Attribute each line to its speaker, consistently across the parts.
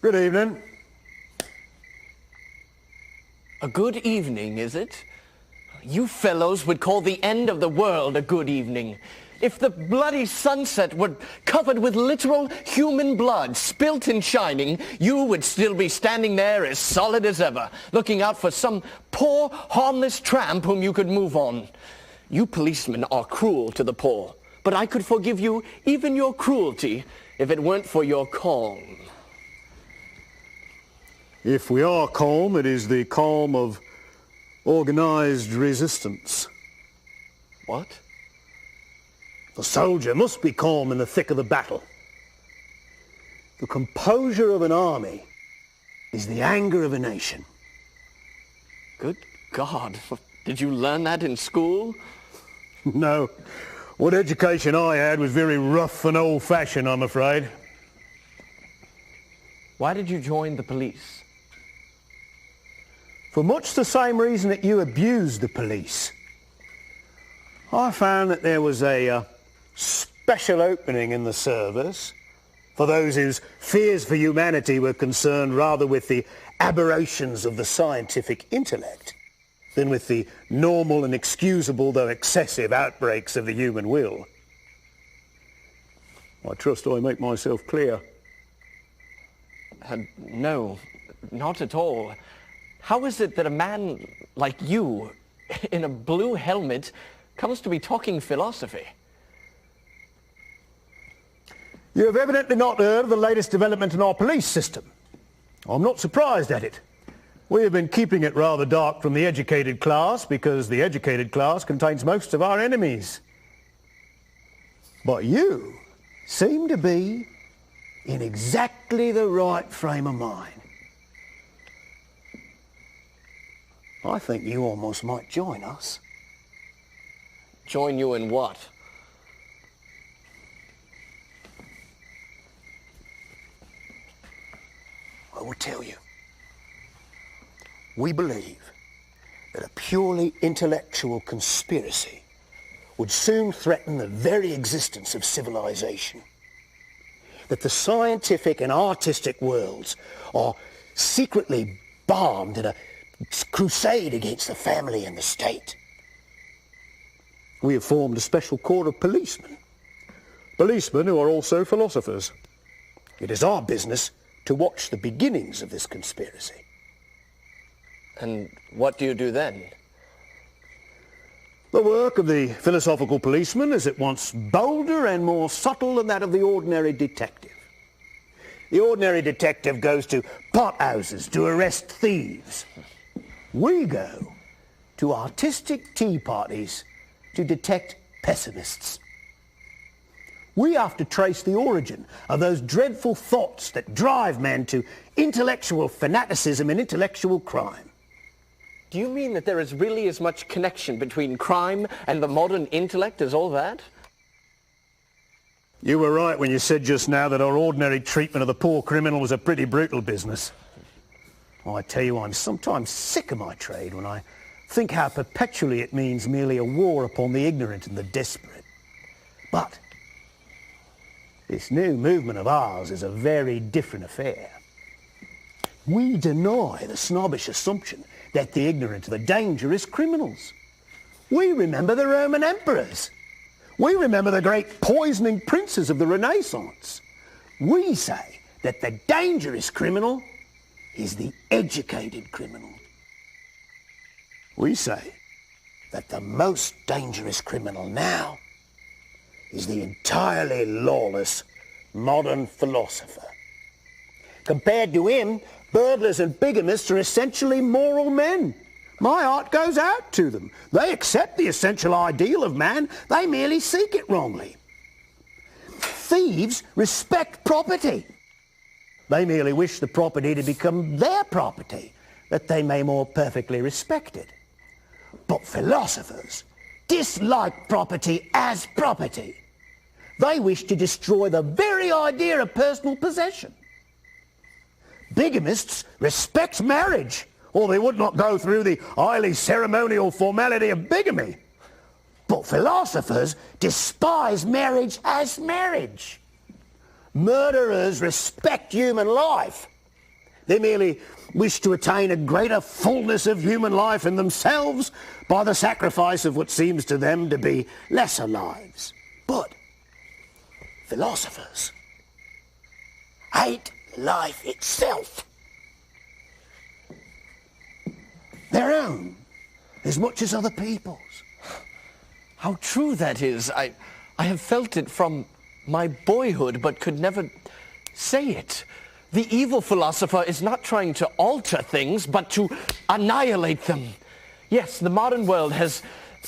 Speaker 1: Good evening.
Speaker 2: A good evening, is it? You fellows would call the end of the world a good evening. If the bloody sunset were covered with literal human blood, spilt and shining, you would still be standing there as solid as ever, looking out for some poor, harmless tramp whom you could move on. You policemen are cruel to the poor, but I could forgive you even your cruelty if it weren't for your calm.
Speaker 1: If we are calm, it is the calm of organised resistance.
Speaker 2: What?
Speaker 1: The soldier must be calm in the thick of the battle. The composure of an army is the anger of a nation.
Speaker 2: Good God, did you learn that in school?
Speaker 1: No. What education I had was very rough and old-fashioned, I'm afraid.
Speaker 2: Why did you join the police?
Speaker 1: For much the same reason that you abused the police. I found that there was a special opening in the service for those whose fears for humanity were concerned rather with the aberrations of the scientific intellect than with the normal and excusable, though excessive, outbreaks of the human will. I trust I make myself clear.
Speaker 2: No, not at all. How is it that a man like you, in a blue helmet, comes to be talking philosophy?
Speaker 1: You have evidently not heard of the latest development in our police system. I'm not surprised at it. We have been keeping it rather dark from the educated class because the educated class contains most of our enemies. But you seem to be in exactly the right frame of mind. I think you almost might join us.
Speaker 2: Join you in what?
Speaker 1: I will tell you. We believe that a purely intellectual conspiracy would soon threaten the very existence of civilization. That the scientific and artistic worlds are secretly bombed in a crusade against the family and the state. We have formed a special corps of policemen. Policemen who are also philosophers. It is our business to watch the beginnings of this conspiracy.
Speaker 2: And what do you do then?
Speaker 1: The work of the philosophical policeman is at once bolder and more subtle than that of the ordinary detective. The ordinary detective goes to pothouses to arrest thieves. We go to artistic tea parties to detect pessimists. We have to trace the origin of those dreadful thoughts that drive men to intellectual fanaticism and intellectual crime.
Speaker 2: Do you mean that there is really as much connection between crime and the modern intellect as all that?
Speaker 1: You were right when you said just now that our ordinary treatment of the poor criminal was a pretty brutal business. I tell you, I'm sometimes sick of my trade when I think how perpetually it means merely a war upon the ignorant and the desperate. But this new movement of ours is a very different affair. We deny the snobbish assumption that the ignorant are the dangerous criminals. We remember the Roman emperors. We remember the great poisoning princes of the Renaissance. We say that the dangerous criminal is the educated criminal. We say that the most dangerous criminal now is the entirely lawless modern philosopher. Compared to him, burglars and bigamists are essentially moral men. My heart goes out to them. They accept the essential ideal of man. They merely seek it wrongly. Thieves respect property. They merely wish the property to become their property, that they may more perfectly respect it. But philosophers dislike property as property. They wish to destroy the very idea of personal possession. Bigamists respect marriage, or they would not go through the highly ceremonial formality of bigamy. But philosophers despise marriage as marriage. Murderers respect human life, They merely wish to attain a greater fullness of human life in themselves by the sacrifice of what seems to them to be lesser lives. But philosophers hate life itself. Their own, as much as other people's.
Speaker 2: How true that is. I have felt it from my boyhood, but could never say it. The evil philosopher is not trying to alter things, but to annihilate them. Yes, the modern world has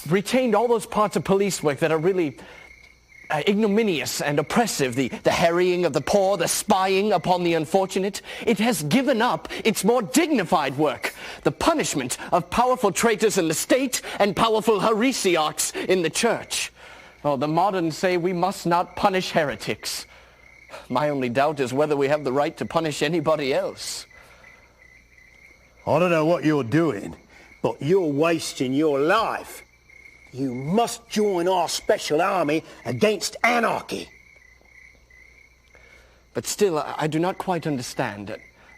Speaker 2: retained all those parts of police work that are really ignominious and oppressive, the harrying of the poor, the spying upon the unfortunate. It has given up its more dignified work, the punishment of powerful traitors in the state and powerful heresiarchs in the church. Oh, the moderns say we must not punish heretics. My only doubt is whether we have the right to punish anybody else.
Speaker 1: I don't know what you're doing, but you're wasting your life. You must join our special army against anarchy.
Speaker 2: But still, I do not quite understand.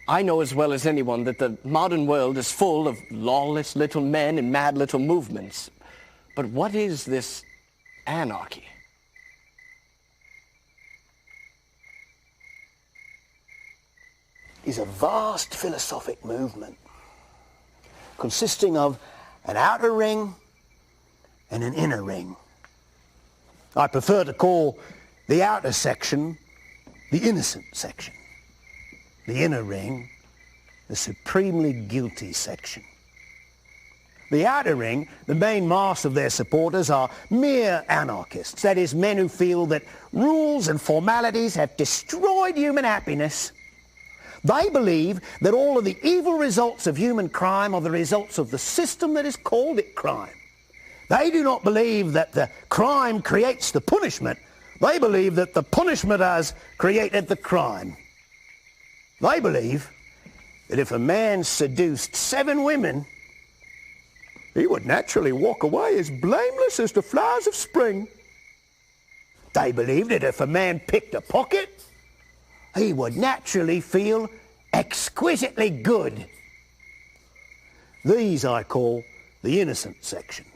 Speaker 2: I know as well as anyone that the modern world is full of lawless little men and mad little movements. But what is this anarchy?
Speaker 1: Is a vast philosophic movement consisting of an outer ring and an inner ring. I prefer to call the outer section the innocent section, the inner ring the supremely guilty section. The outer ring, the main mass of their supporters are mere anarchists, that is, men who feel that rules and formalities have destroyed human happiness. They believe that all of the evil results of human crime are the results of the system that has called it crime. They do not believe that the crime creates the punishment. They believe that the punishment has created the crime. They believe that if a man seduced 7 women, he would naturally walk away as blameless as the flowers of spring. They believe that if a man picked a pocket, he would naturally feel exquisitely good. These I call the innocent section.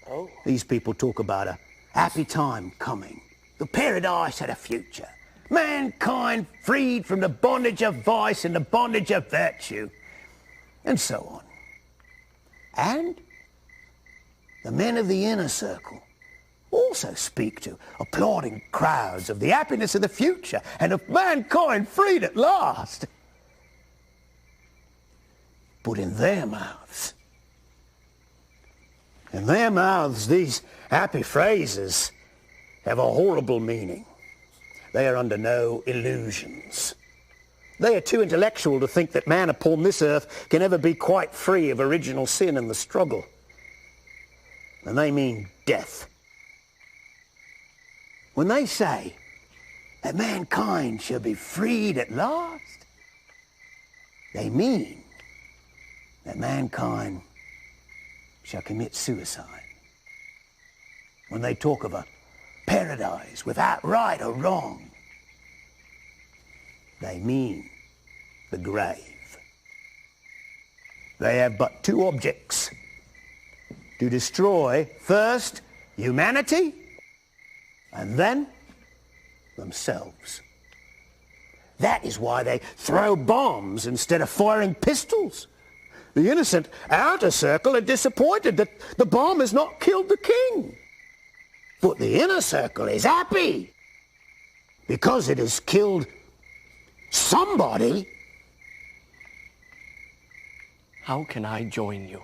Speaker 2: Oh.
Speaker 1: These people talk about a happy time coming, the paradise of the future, mankind freed from the bondage of vice and the bondage of virtue, and so on. And the men of the inner circle also speak to applauding crowds of the happiness of the future and of mankind freed at last. But in their mouths, these happy phrases have a horrible meaning. They are under no illusions. They are too intellectual to think that man upon this earth can ever be quite free of original sin and the struggle. And they mean death. When they say that mankind shall be freed at last, they mean that mankind shall commit suicide. When they talk of a paradise without right or wrong, they mean the grave. They have but 2 objects: to destroy, first, humanity, and then themselves. That is why they throw bombs instead of firing pistols. The innocent outer circle are disappointed that the bomb has not killed the king. But the inner circle is happy because it has killed somebody.
Speaker 2: How can I join you?